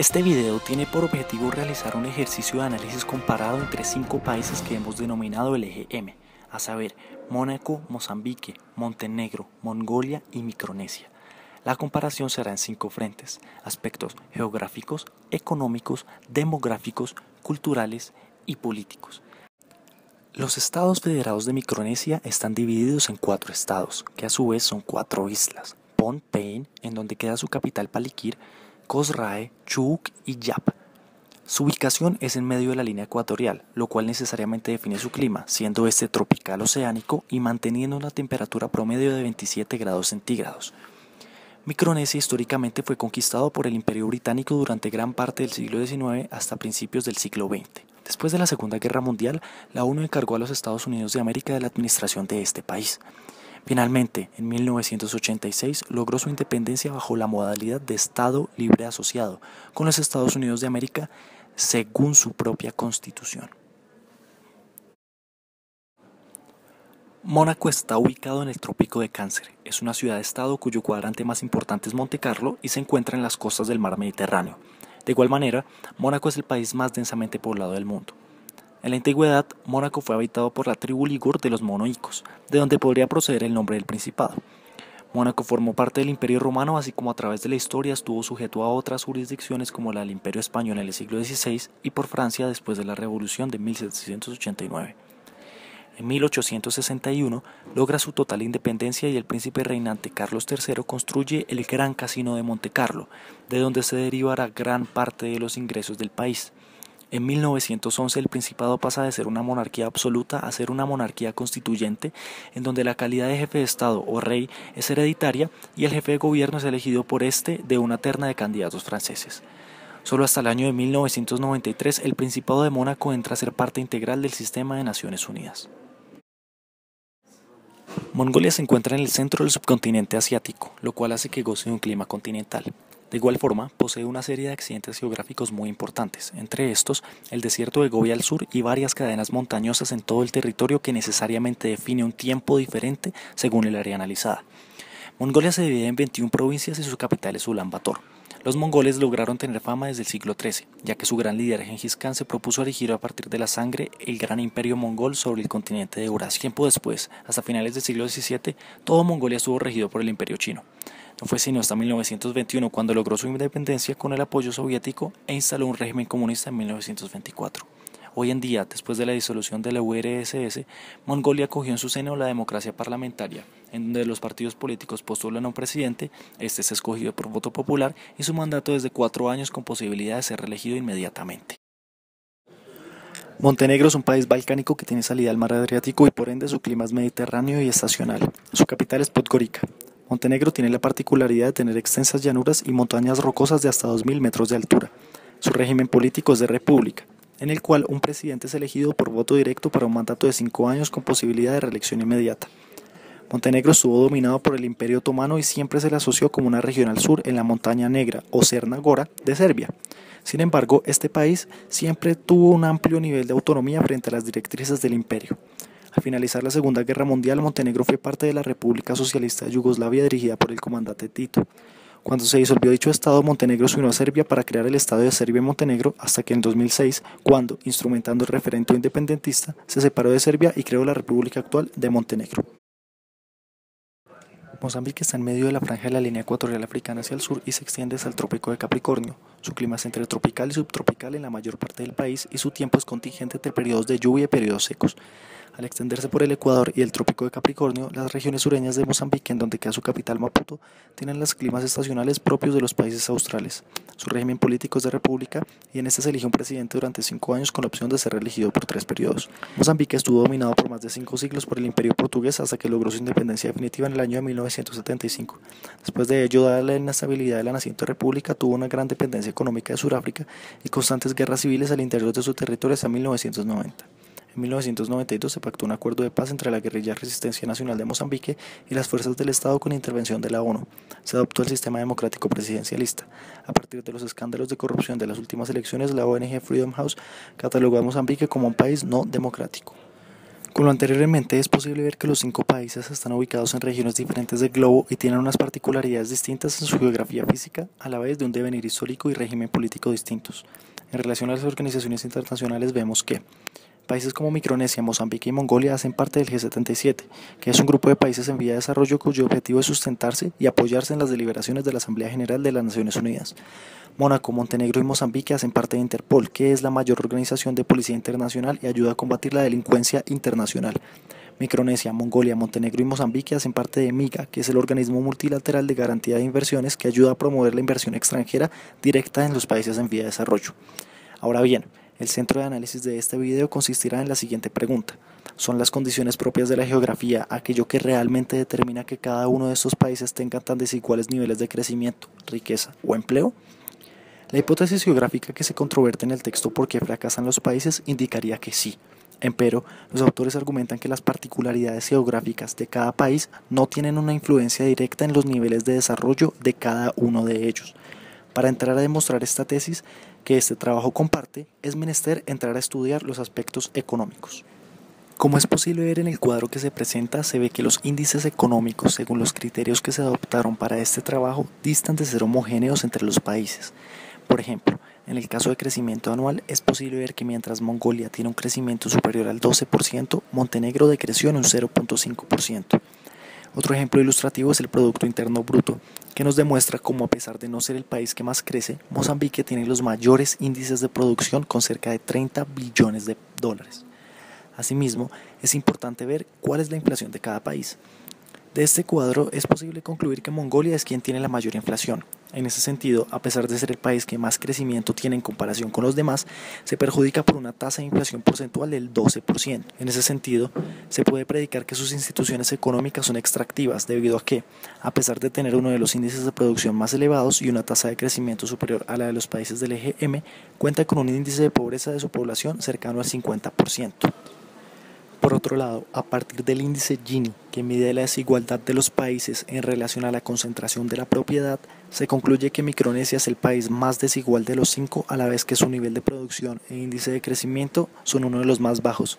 Este video tiene por objetivo realizar un ejercicio de análisis comparado entre 5 países que hemos denominado el eje M, a saber, Mónaco, Mozambique, Montenegro, Mongolia y Micronesia. La comparación será en 5 frentes: aspectos geográficos, económicos, demográficos, culturales y políticos. Los estados federados de Micronesia están divididos en 4 estados, que a su vez son 4 islas: Phnom Penh, en donde queda su capital Palikir, Kos Rae, Chuuk y Yap. Su ubicación es en medio de la línea ecuatorial, lo cual necesariamente define su clima, siendo este tropical oceánico y manteniendo una temperatura promedio de 27 grados centígrados. Micronesia históricamente fue conquistado por el Imperio Británico durante gran parte del siglo XIX hasta principios del siglo XX. Después de la Segunda Guerra Mundial, la ONU encargó a los Estados Unidos de América de la administración de este país. Finalmente, en 1986 logró su independencia bajo la modalidad de Estado libre asociado con los Estados Unidos de América según su propia constitución. Mónaco está ubicado en el Trópico de Cáncer. Es una ciudad-estado cuyo cuadrante más importante es Montecarlo y se encuentra en las costas del mar Mediterráneo. De igual manera, Mónaco es el país más densamente poblado del mundo. En la antigüedad, Mónaco fue habitado por la tribu Ligur de los monoicos, de donde podría proceder el nombre del principado. Mónaco formó parte del Imperio Romano, así como a través de la historia estuvo sujeto a otras jurisdicciones como la del Imperio Español en el siglo XVI y por Francia después de la Revolución de 1789. En 1861 logra su total independencia y el príncipe reinante Carlos III construye el Gran Casino de Montecarlo, de donde se derivará gran parte de los ingresos del país. En 1911 el Principado pasa de ser una monarquía absoluta a ser una monarquía constituyente, en donde la calidad de jefe de Estado o rey es hereditaria y el jefe de gobierno es elegido por este de una terna de candidatos franceses. Solo hasta el año de 1993 el Principado de Mónaco entra a ser parte integral del sistema de Naciones Unidas. Mongolia se encuentra en el centro del subcontinente asiático, lo cual hace que goce de un clima continental. De igual forma, posee una serie de accidentes geográficos muy importantes, entre estos el desierto de Gobi al sur y varias cadenas montañosas en todo el territorio que necesariamente define un tiempo diferente según el área analizada. Mongolia se divide en 21 provincias y su capital es Ulan Bator. Los mongoles lograron tener fama desde el siglo XIII, ya que su gran líder Genghis Khan se propuso erigir a partir de la sangre el gran imperio mongol sobre el continente de Eurasia. Tiempo después, hasta finales del siglo XVII, todo Mongolia estuvo regido por el imperio chino. No fue sino hasta 1921 cuando logró su independencia con el apoyo soviético e instaló un régimen comunista en 1924. Hoy en día, después de la disolución de la URSS, Mongolia acogió en su seno la democracia parlamentaria, en donde los partidos políticos postulan a un presidente, este es escogido por voto popular y su mandato es de 4 años con posibilidad de ser reelegido inmediatamente. Montenegro es un país balcánico que tiene salida al mar Adriático y por ende su clima es mediterráneo y estacional. Su capital es Podgorica. Montenegro tiene la particularidad de tener extensas llanuras y montañas rocosas de hasta 2000 metros de altura. Su régimen político es de república, en el cual un presidente es elegido por voto directo para un mandato de 5 años con posibilidad de reelección inmediata. Montenegro estuvo dominado por el Imperio Otomano y siempre se le asoció como una región al sur en la Montaña Negra o Crna Gora de Serbia. Sin embargo, este país siempre tuvo un amplio nivel de autonomía frente a las directrices del imperio. Al finalizar la Segunda Guerra Mundial, Montenegro fue parte de la República Socialista de Yugoslavia dirigida por el comandante Tito. Cuando se disolvió dicho estado, Montenegro se unió a Serbia para crear el estado de Serbia y Montenegro hasta que en 2006, cuando, instrumentando el referendo independentista, se separó de Serbia y creó la República actual de Montenegro. Mozambique está en medio de la franja de la línea ecuatorial africana hacia el sur y se extiende hasta el Trópico de Capricornio. Su clima es entre tropical y subtropical en la mayor parte del país y su tiempo es contingente entre periodos de lluvia y periodos secos. Al extenderse por el Ecuador y el Trópico de Capricornio, las regiones sureñas de Mozambique, en donde queda su capital Maputo, tienen los climas estacionales propios de los países australes. Su régimen político es de república y en este se elige un presidente durante 5 años con la opción de ser reelegido por 3 periodos. Mozambique estuvo dominado por más de 5 siglos por el Imperio portugués hasta que logró su independencia definitiva en el año de 1975. Después de ello, dada la inestabilidad de la naciente república, tuvo una gran dependencia económica de Sudáfrica y constantes guerras civiles al interior de su territorio hasta 1990. En 1992 se pactó un acuerdo de paz entre la guerrilla Resistencia Nacional de Mozambique y las fuerzas del Estado con intervención de la ONU. Se adoptó el sistema democrático presidencialista. A partir de los escándalos de corrupción de las últimas elecciones, la ONG Freedom House catalogó a Mozambique como un país no democrático. Con lo anteriormente es posible ver que los 5 países están ubicados en regiones diferentes del globo y tienen unas particularidades distintas en su geografía física, a la vez de un devenir histórico y régimen político distintos. En relación a las organizaciones internacionales vemos que países como Micronesia, Mozambique y Mongolia hacen parte del G77, que es un grupo de países en vía de desarrollo cuyo objetivo es sustentarse y apoyarse en las deliberaciones de la Asamblea General de las Naciones Unidas. Mónaco, Montenegro y Mozambique hacen parte de Interpol, que es la mayor organización de policía internacional y ayuda a combatir la delincuencia internacional. Micronesia, Mongolia, Montenegro y Mozambique hacen parte de MIGA, que es el organismo multilateral de garantía de inversiones que ayuda a promover la inversión extranjera directa en los países en vía de desarrollo. Ahora bien, el centro de análisis de este video consistirá en la siguiente pregunta. ¿Son las condiciones propias de la geografía aquello que realmente determina que cada uno de estos países tenga tan desiguales niveles de crecimiento, riqueza o empleo? La hipótesis geográfica que se controvierte en el texto ¿Por qué fracasan los países? Indicaría que sí. Empero, los autores argumentan que las particularidades geográficas de cada país no tienen una influencia directa en los niveles de desarrollo de cada uno de ellos. Para entrar a demostrar esta tesis que este trabajo comparte, es menester entrar a estudiar los aspectos económicos. Como es posible ver en el cuadro que se presenta, se ve que los índices económicos, según los criterios que se adoptaron para este trabajo, distan de ser homogéneos entre los países. Por ejemplo, en el caso de crecimiento anual, es posible ver que mientras Mongolia tiene un crecimiento superior al 12%, Montenegro decreció en un 0.5%. Otro ejemplo ilustrativo es el Producto Interno Bruto, que nos demuestra cómo a pesar de no ser el país que más crece, Mozambique tiene los mayores índices de producción con cerca de 30 billones de dólares. Asimismo, es importante ver cuál es la inflación de cada país. De este cuadro es posible concluir que Mongolia es quien tiene la mayor inflación. En ese sentido, a pesar de ser el país que más crecimiento tiene en comparación con los demás, se perjudica por una tasa de inflación porcentual del 12%. En ese sentido, se puede predicar que sus instituciones económicas son extractivas, debido a que, a pesar de tener uno de los índices de producción más elevados y una tasa de crecimiento superior a la de los países del eje M, cuenta con un índice de pobreza de su población cercano al 50%. Por otro lado, a partir del índice Gini, que mide la desigualdad de los países en relación a la concentración de la propiedad, se concluye que Micronesia es el país más desigual de los 5, a la vez que su nivel de producción e índice de crecimiento son uno de los más bajos.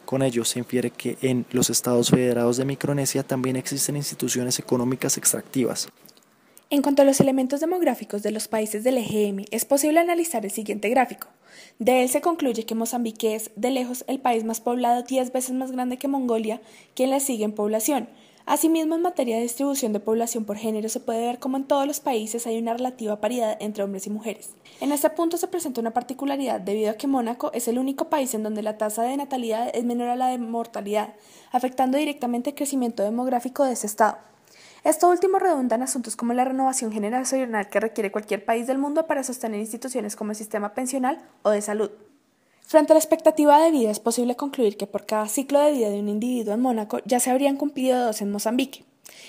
Con ello se infiere que en los estados federados de Micronesia también existen instituciones económicas extractivas. En cuanto a los elementos demográficos de los países del eje M, es posible analizar el siguiente gráfico. De él se concluye que Mozambique es, de lejos, el país más poblado, 10 veces más grande que Mongolia, quien le sigue en población. Asimismo, en materia de distribución de población por género, se puede ver cómo en todos los países hay una relativa paridad entre hombres y mujeres. En este punto se presenta una particularidad debido a que Mónaco es el único país en donde la tasa de natalidad es menor a la de mortalidad, afectando directamente el crecimiento demográfico de ese estado. Esto último redunda en asuntos como la renovación generacional que requiere cualquier país del mundo para sostener instituciones como el sistema pensional o de salud. Frente a la expectativa de vida, es posible concluir que por cada ciclo de vida de un individuo en Mónaco ya se habrían cumplido 2 en Mozambique.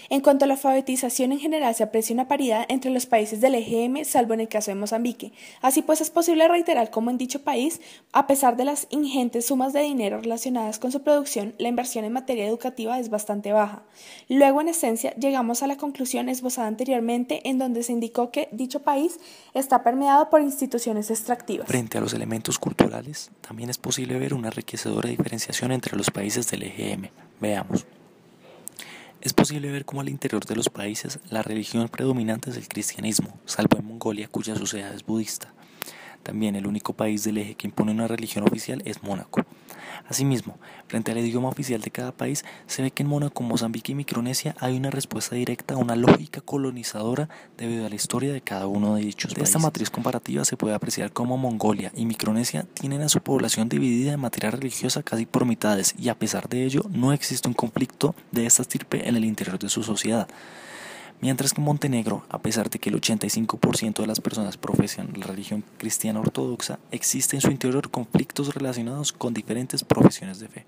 En cuanto a la alfabetización en general, se aprecia una paridad entre los países del eje M, salvo en el caso de Mozambique. Así pues, es posible reiterar cómo en dicho país, a pesar de las ingentes sumas de dinero relacionadas con su producción, la inversión en materia educativa es bastante baja. Luego, en esencia, llegamos a la conclusión esbozada anteriormente, en donde se indicó que dicho país está permeado por instituciones extractivas. Frente a los elementos culturales, también es posible ver una enriquecedora diferenciación entre los países del eje M. Veamos. Es posible ver cómo al interior de los países la religión predominante es el cristianismo, salvo en Mongolia, cuya sociedad es budista. También el único país del eje que impone una religión oficial es Mónaco. Asimismo, frente al idioma oficial de cada país, se ve que en Mónaco, Mozambique y Micronesia hay una respuesta directa a una lógica colonizadora debido a la historia de cada uno de dichos países. De esta matriz comparativa se puede apreciar cómo Mongolia y Micronesia tienen a su población dividida en materia religiosa casi por mitades y a pesar de ello no existe un conflicto de esta estirpe en el interior de su sociedad. Mientras que en Montenegro, a pesar de que el 85% de las personas profesan la religión cristiana ortodoxa, existen en su interior conflictos relacionados con diferentes profesiones de fe.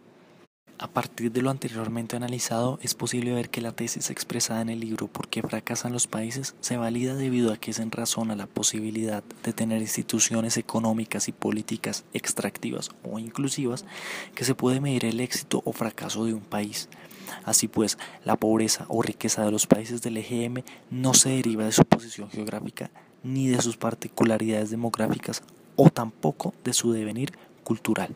A partir de lo anteriormente analizado, es posible ver que la tesis expresada en el libro ¿Por qué fracasan los países? Se valida debido a que es en razón a la posibilidad de tener instituciones económicas y políticas extractivas o inclusivas que se puede medir el éxito o fracaso de un país. Así pues, la pobreza o riqueza de los países del eje M no se deriva de su posición geográfica ni de sus particularidades demográficas o tampoco de su devenir cultural.